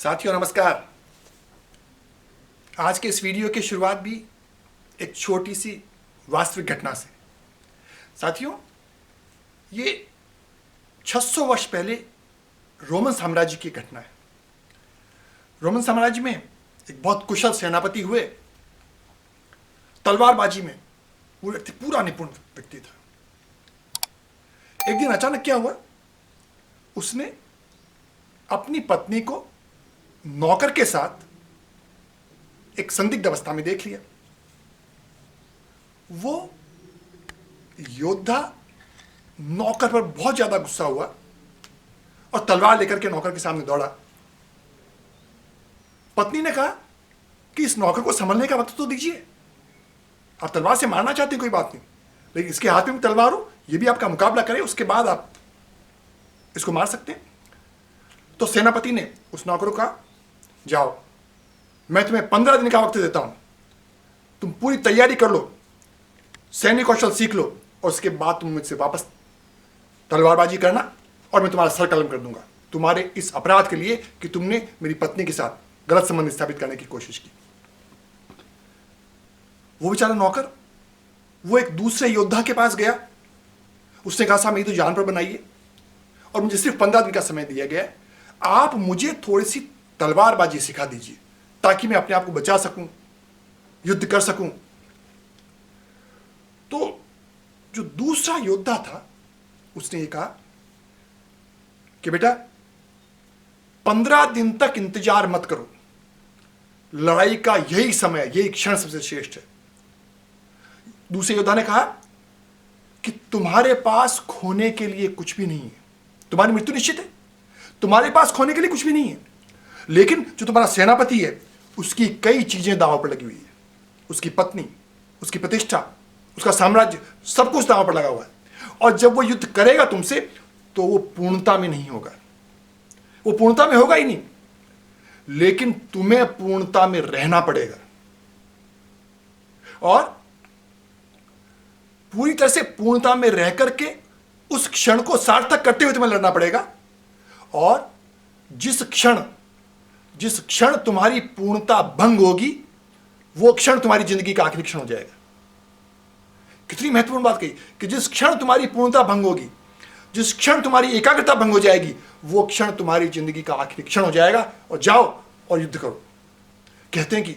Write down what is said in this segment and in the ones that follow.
साथियों नमस्कार। आज के इस वीडियो की शुरुआत भी एक छोटी सी वास्तविक घटना से। साथियों, ये 600 वर्ष पहले रोमन साम्राज्य की घटना है। रोमन साम्राज्य में एक बहुत कुशल सेनापति हुए। तलवारबाजी में वो व्यक्ति पूरा निपुण व्यक्ति था। एक दिन अचानक क्या हुआ, उसने अपनी पत्नी को नौकर के साथ एक संदिग्ध अवस्था में देख लिया। वो योद्धा नौकर पर बहुत ज्यादा गुस्सा हुआ और तलवार लेकर के नौकर के सामने दौड़ा। पत्नी ने कहा कि इस नौकर को संभलने का वक्त तो दीजिए, आप तलवार से मारना चाहते हैं कोई बात नहीं, लेकिन इसके हाथ में तलवार हो, ये भी आपका मुकाबला करे, उसके बाद आप इसको मार सकते हैं। तो सेनापति ने उस नौकर को कहा, जाओ, मैं तुम्हें 15 दिन का वक्त देता हूं, तुम पूरी तैयारी कर लो, सैन्य कौशल सीख लो, और उसके बाद तुम मुझसे वापस तलवारबाजी करना और मैं तुम्हारा सर कलम कर दूंगा तुम्हारे इस अपराध के लिए कि तुमने मेरी पत्नी के साथ गलत संबंध स्थापित करने की कोशिश की। वो बेचारा नौकर वो एक दूसरे योद्धा के पास गया। उसने कहा, साहब मेरी तो जान पर बनाइए और मुझे सिर्फ 15 दिन का समय दिया गया है, आप मुझे थोड़ी सी तलवारबाजी सिखा दीजिए ताकि मैं अपने आप को बचा सकूं, युद्ध कर सकूं। तो जो दूसरा योद्धा था उसने ये कहा कि बेटा 15 दिन तक इंतजार मत करो, लड़ाई का यही समय, यही क्षण सबसे श्रेष्ठ है। दूसरे योद्धा ने कहा कि तुम्हारे पास खोने के लिए कुछ भी नहीं है, तुम्हारी मृत्यु निश्चित है, तुम्हारे पास खोने के लिए कुछ भी नहीं है, लेकिन जो तुम्हारा सेनापति है उसकी कई चीजें दांव पर लगी हुई है। उसकी पत्नी, उसकी प्रतिष्ठा, उसका साम्राज्य, सब कुछ दांव पर लगा हुआ है। और जब वो युद्ध करेगा तुमसे तो वो पूर्णता में नहीं होगा, वो पूर्णता में होगा ही नहीं, लेकिन तुम्हें पूर्णता में रहना पड़ेगा और पूरी तरह से पूर्णता में रह करके उस क्षण को सार्थक करते हुए तुम्हें लड़ना पड़ेगा। और जिस क्षण तुम्हारी पूर्णता भंग होगी वो क्षण तुम्हारी जिंदगी का आखिरी क्षण हो जाएगा। कितनी महत्वपूर्ण बात कही कि जिस क्षण तुम्हारी पूर्णता भंग होगी, जिस क्षण तुम्हारी एकाग्रता भंग हो जाएगी, वो क्षण तुम्हारी जिंदगी का आखिरी क्षण हो जाएगा। और जाओ और युद्ध करो। कहते हैं कि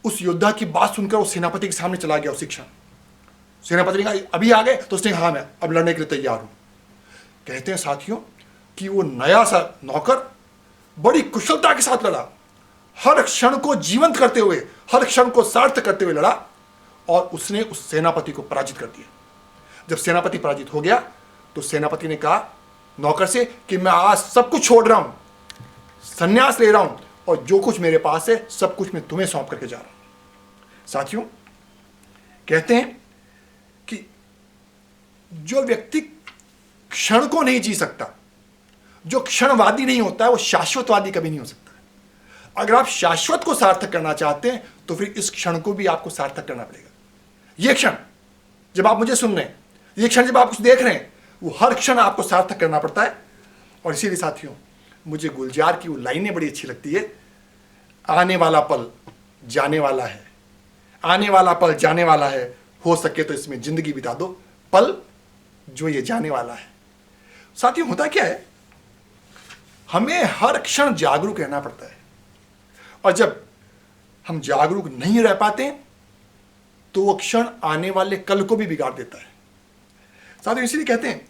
उस योद्धा की बात सुनकर वो सेनापति के सामने चला गया। उसी क्षण सेनापति ने कहा, अभी आ गए? तो उसने कहा, हाँ मैं अब लड़ने के लिए तैयार हूं। कहते हैं साथियों कि वो नया सा नौकर बड़ी कुशलता के साथ लड़ा, हर क्षण को जीवंत करते हुए, हर क्षण को सार्थक करते हुए लड़ा और उसने उस सेनापति को पराजित कर दिया। जब सेनापति पराजित हो गया तो सेनापति ने कहा नौकर से कि मैं आज सब कुछ छोड़ रहा हूं, संन्यास ले रहा हूं और जो कुछ मेरे पास है सब कुछ मैं तुम्हें सौंप करके जा रहा हूं। साथियों, कहते हैं कि जो व्यक्ति क्षण को नहीं जी सकता, जो क्षणवादी नहीं होता है, वो शाश्वतवादी कभी नहीं हो सकता। अगर आप शाश्वत को सार्थक करना चाहते हैं तो फिर इस क्षण को भी आपको सार्थक करना पड़ेगा। ये क्षण जब आप मुझे सुन रहे हैं, ये क्षण जब आप कुछ देख रहे हैं, वो हर क्षण आपको सार्थक करना पड़ता है। और इसीलिए साथियों, मुझे गुलजार की वो लाइनें बड़ी अच्छी लगती है, आने वाला पल जाने वाला है, आने वाला पल जाने वाला है, हो सके तो इसमें जिंदगी बिता दो, पल जो ये जाने वाला है। साथियों, होता क्या है, हमें हर क्षण जागरूक रहना पड़ता है और जब हम जागरूक नहीं रह पाते तो वो क्षण आने वाले कल को भी बिगाड़ देता है। साथियों, इसलिए कहते हैं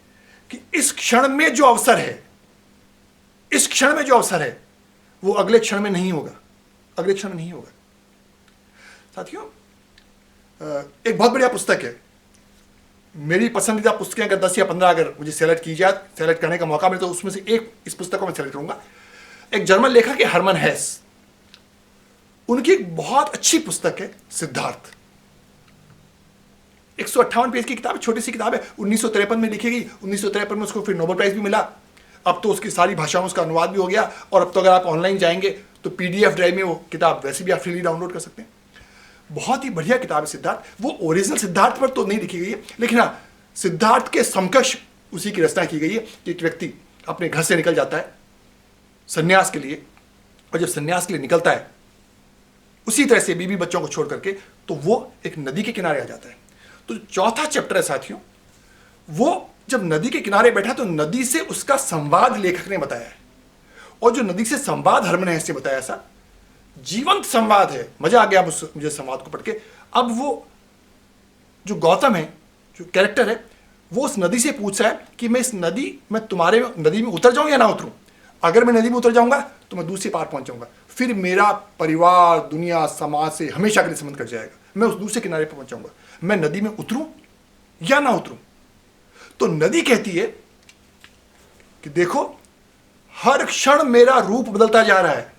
कि इस क्षण में जो अवसर है, इस क्षण में जो अवसर है वो अगले क्षण में नहीं होगा, अगले क्षण में नहीं होगा। साथियों, एक बहुत बढ़िया पुस्तक है, मेरी पसंदीदा पुस्तकें अगर 10 या 15 अगर मुझे सेलेक्ट करने का मौका मिले तो उसमें से एक इस पुस्तक को मैं सेलेक्ट करूंगा। एक जर्मन लेखक है हरमन हेस, उनकी एक बहुत अच्छी पुस्तक है सिद्धार्थ। 158 पेज की किताब है, छोटी सी किताब है, 1953 में लिखी गई। 1953 में उसको फिर नोबेल प्राइज भी मिला। अब तो उसकी सारी भाषाओं में उसका अनुवाद भी हो गया और अब तो अगर आप ऑनलाइन जाएंगे तो PDF ड्राइव में वो किताब वैसे भी आप फ्रीली डाउनलोड कर सकते हैं। बहुत ही बढ़िया किताब है सिद्धार्थ। वो ओरिजिनल सिद्धार्थ पर तो नहीं लिखी गई है, लेकिन हाँ सिद्धार्थ के समकक्ष उसी की रचना की गई है कि एक व्यक्ति अपने घर से निकल जाता है, सन्यास के लिए, और जब सन्यास के लिए निकलता है उसी तरह से बीवी बच्चों को छोड़ करके, तो वो एक नदी के किनारे आ जाता है। तो चौथा चैप्टर है साथियों, वो जब नदी के किनारे बैठा तो नदी से उसका संवाद लेखक ने बताया है। और जो नदी से संवाद हरमन है से बताया, ऐसा जीवंत संवाद है, मजा आ गया मुझे संवाद को पढ़ के। अब वो जो गौतम है, जो कैरेक्टर है, वो उस नदी से पूछ रहा है कि मैं तुम्हारे नदी में उतर जाऊं या ना उतरूं। अगर मैं नदी में उतर जाऊंगा तो मैं दूसरे पार पहुंच जाऊंगा, फिर मेरा परिवार, दुनिया, समाज से हमेशा के लिए संबंध कट जाएगा, मैं उस दूसरे किनारे पर पहुंच जाऊंगा। मैं नदी में उतरूं या ना उतरूं? तो नदी कहती है कि देखो, हर क्षण मेरा रूप बदलता जा रहा है।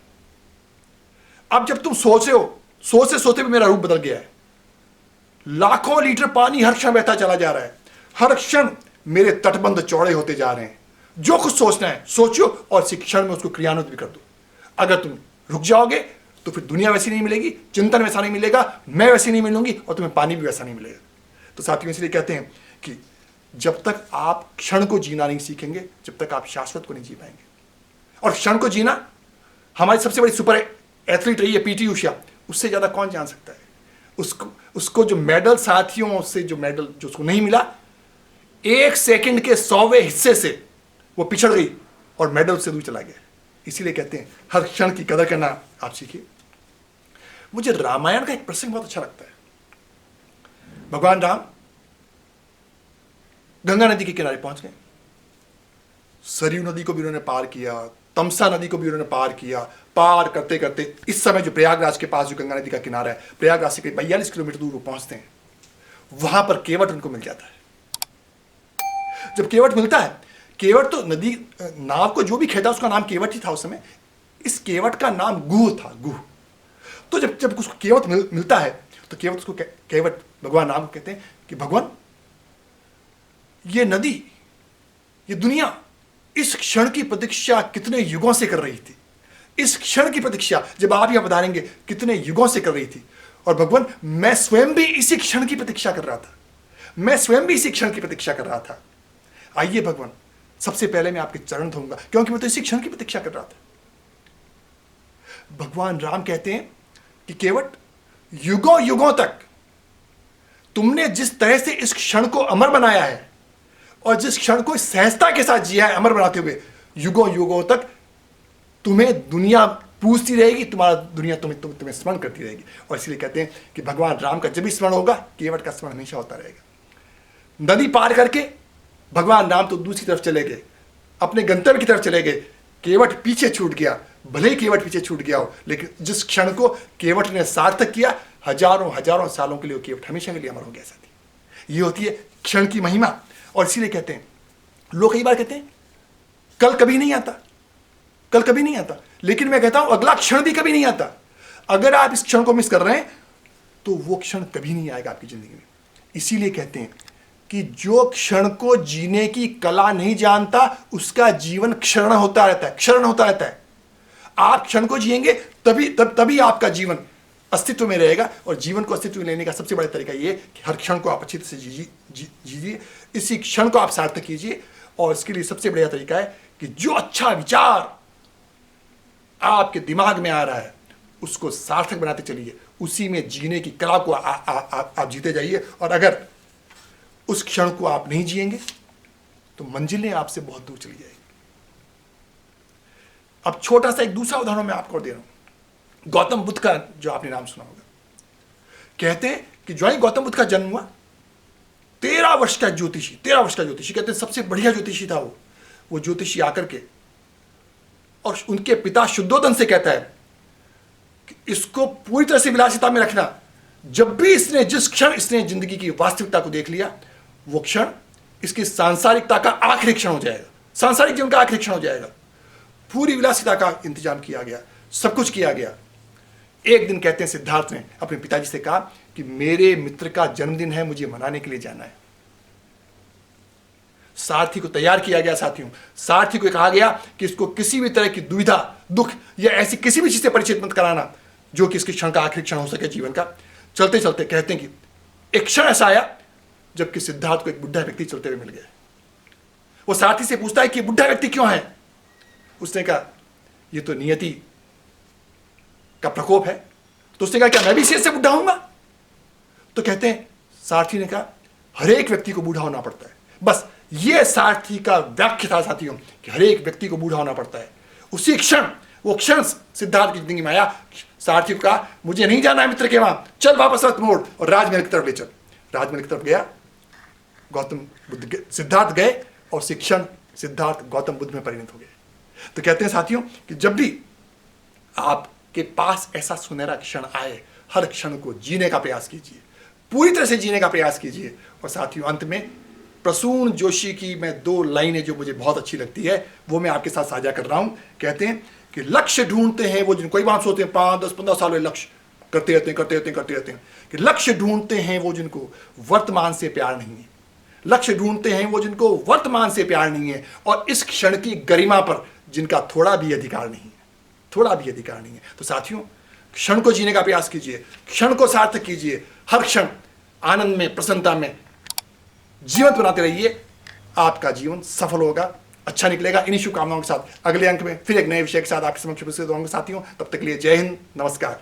अब जब तुम सोच रहे हो, सोचते सोचते भी मेरा रूप बदल गया है। लाखों लीटर पानी हर क्षण बहता चला जा रहा है, हर क्षण मेरे तटबंध चौड़े होते जा रहे हैं। जो कुछ सोचना है सोचो और इसी क्षण में उसको क्रियान्वित भी कर दो। अगर तुम रुक जाओगे तो फिर दुनिया वैसी नहीं मिलेगी, चिंतन वैसा नहीं मिलेगा, मैं वैसी नहीं मिलूंगी, और तुम्हें पानी भी वैसा नहीं मिलेगा। तो साथियों, इसलिए कहते हैं कि जब तक आप क्षण को जीना नहीं सीखेंगे, जब तक आप शाश्वत को नहीं जी पाएंगे। और क्षण को जीना हमारी सबसे बड़ी सुपर एथलीट रही है पीटी उषा, उससे ज्यादा कौन जान सकता है। उसको जो मेडल, साथियों से जो मेडल जो उसको नहीं मिला, 1 सेकंड के 100वें हिस्से से वो पिछड़ गई और मेडल से दूर चला गया। इसीलिए कहते हैं हर क्षण की कदर करना आप सीखिए। मुझे रामायण का एक प्रसंग बहुत अच्छा लगता है। भगवान राम गंगा नदी के किनारे पहुंच गए, सरयू नदी को भी उन्होंने पार किया, तमसा नदी को भी उन्होंने पार किया। पार करते करते इस समय जो प्रयागराज के पास जो गंगा नदी का किनारा है, प्रयागराज से करीब 42 किलोमीटर दूर वो पहुंचते हैं। वहां पर केवट उनको मिल जाता है। जब केवट मिलता है, केवट तो नदी नाव को जो भी खेता उसका नाम केवट ही था उस समय। इस केवट का नाम गुह था, गुह। तो जब उसको केवट मिलता है तो केवट उसको केवट भगवान राम को कहते हैं कि भगवान, ये नदी, ये दुनिया इस क्षण की प्रतीक्षा कितने युगों से कर रही थी। इस क्षण की प्रतीक्षा जब आप यहां पधारेंगे कितने युगों से कर रही थी। और भगवान, मैं स्वयं भी इसी क्षण की प्रतीक्षा कर रहा था, मैं स्वयं भी इसी क्षण की प्रतीक्षा कर रहा था। आइए भगवान, सबसे पहले मैं आपके चरण धोऊंगा, क्योंकि मैं तो इसी क्षण की प्रतीक्षा कर रहा था। भगवान राम कहते हैं कि केवट, युगों युगों तक तुमने जिस तरह से इस क्षण को अमर बनाया है और जिस क्षण को सहजता के साथ जिया है अमर बनाते हुए, युगों युगों तक तुम्हें दुनिया पूछती रहेगी, तुम्हारा दुनिया तुम्हें स्मरण करती रहेगी। और इसलिए कहते हैं कि भगवान राम का जब भी स्मरण होगा, केवट का स्मरण हमेशा होता रहेगा। नदी पार करके भगवान राम तो दूसरी तरफ चले गए, अपने गंतव्य की तरफ चले गए। केवट पीछे छूट गया, भले ही केवट पीछे छूट गया हो, लेकिन जिस क्षण को केवट ने सार्थक किया, हजारों हजारों सालों के लिए केवट हमेशा के लिए अमर हो गया। साथी, ये होती है क्षण की महिमा। और इसीलिए कहते हैं, लोग कई बार कहते हैं कल कभी नहीं आता, कल कभी नहीं आता, लेकिन मैं कहता हूं अगला क्षण भी कभी नहीं आता। अगर आप इस क्षण को मिस कर रहे हैं तो वो क्षण कभी नहीं आएगा आपकी जिंदगी में। इसीलिए कहते हैं कि जो क्षण को जीने की कला नहीं जानता उसका जीवन क्षरण होता रहता है, क्षरण होता रहता है। आप क्षण को जिएंगे तभी आपका जीवन अस्तित्व में रहेगा। और जीवन को अस्तित्व में लेने का सबसे बड़ा तरीका ये कि हर क्षण को आप अच्छी तरह से जीजिए, इसी क्षण को आप सार्थक कीजिए। और इसके लिए सबसे बढ़िया तरीका है कि जो अच्छा विचार आपके दिमाग में आ रहा है उसको सार्थक बनाते चलिए, उसी में जीने की कला को आप जीते जाइए। और अगर उस क्षण को आप नहीं जिएंगे तो मंजिलें आपसे बहुत दूर चली जाएगी। अब छोटा सा एक दूसरा उदाहरण मैं आपको दे रहा हूं। गौतम बुद्ध का जो आपने नाम सुना होगा, कहते हैं कि जो ही गौतम बुद्ध का जन्म हुआ, 13 वर्ष का ज्योतिषी, 13 वर्ष का ज्योतिषी, कहते हैं सबसे बढ़िया ज्योतिषी था वो ज्योतिषी आकर के और उनके पिता शुद्धोधन से कहता है कि इसको पूरी तरह से विलासिता में रखना। जब भी जिस क्षण इसने जिंदगी की वास्तविकता को देख लिया, वो क्षण इसकी सांसारिकता का आखिरी क्षण हो जाएगा, सांसारिक जीवन का आखिरी क्षण हो जाएगा। पूरी विलासिता का इंतजाम किया गया, सब कुछ किया गया। एक दिन कहते हैं सिद्धार्थ ने अपने पिताजी से कहा कि मेरे मित्र का जन्मदिन है, मुझे मनाने के लिए जाना है। सारथी को तैयार किया गया। साथियों, सारथी को कहा गया कि इसको किसी भी तरह की दुविधा, दुख या ऐसी किसी भी चीज से परिचित मत कराना जो कि इसके क्षण का आखिरी क्षण हो सके जीवन का। चलते चलते कहते हैं कि एक क्षण ऐसा आया जबकि सिद्धार्थ को एक बुढ़ा व्यक्ति चलते हुए मिल गया। वो सारथी से पूछता है कि बुढ़ा व्यक्ति क्यों है? उसने कहा ये तो नियति का प्रकोप है। तो उसने कहा क्या मैं भी इसी से बूढ़ा होऊंगा? तो कहते हैं, सारथी ने कहा हर एक व्यक्ति को बूढ़ा होना पड़ता है। बस ये सारथी का वाक्य था साथियों, कि हर एक व्यक्ति को बूढ़ा होना पड़ता है। उसी क्षण, वो क्षण सिद्धार्थ की जिंदगी में आया। सारथी को कहा मुझे नहीं जाना है मित्र के वहां, चल वापस रथ मोड़ और राजमहल की तरफ ले चल। राजमहल की तरफ गया, गौतम बुद्ध, सिद्धार्थ गए और शिक्षण सिद्धार्थ गौतम बुद्ध में परिणत हो गए। तो कहते हैं साथियों कि जब भी आपके पास ऐसा सुनहरा क्षण आए, हर क्षण को जीने का प्रयास कीजिए, पूरी तरह से जीने का प्रयास कीजिए। और साथियों अंत में प्रसून जोशी की मैं 2 लाइनें जो मुझे बहुत अच्छी लगती है वो मैं आपके साथ साझा कर रहा हूं। कहते हैं कि लक्ष्य ढूंढते हैं वो जिन, कोई बात सोचते हैं 5, 10, 15 साल में लक्ष्य करते रहते हैं कि लक्ष्य ढूंढते हैं वो जिनको वर्तमान से प्यार नहीं है। लक्ष्य ढूंढते हैं वो जिनको वर्तमान से प्यार नहीं है और इस क्षण की गरिमा पर जिनका थोड़ा भी अधिकार नहीं है, थोड़ा भी अधिकार नहीं है। तो साथियों क्षण को जीने का प्रयास कीजिए, क्षण को सार्थक कीजिए, हर क्षण आनंद में, प्रसन्नता में जीवन बनाते रहिए। आपका जीवन सफल होगा, अच्छा निकलेगा। इन्हीं शुभकामनाओं के साथ अगले अंक में फिर एक नए विषय के साथ आपके समक्ष उपस्थित होंगे साथियों। तब तक के लिए जय हिंद, नमस्कार।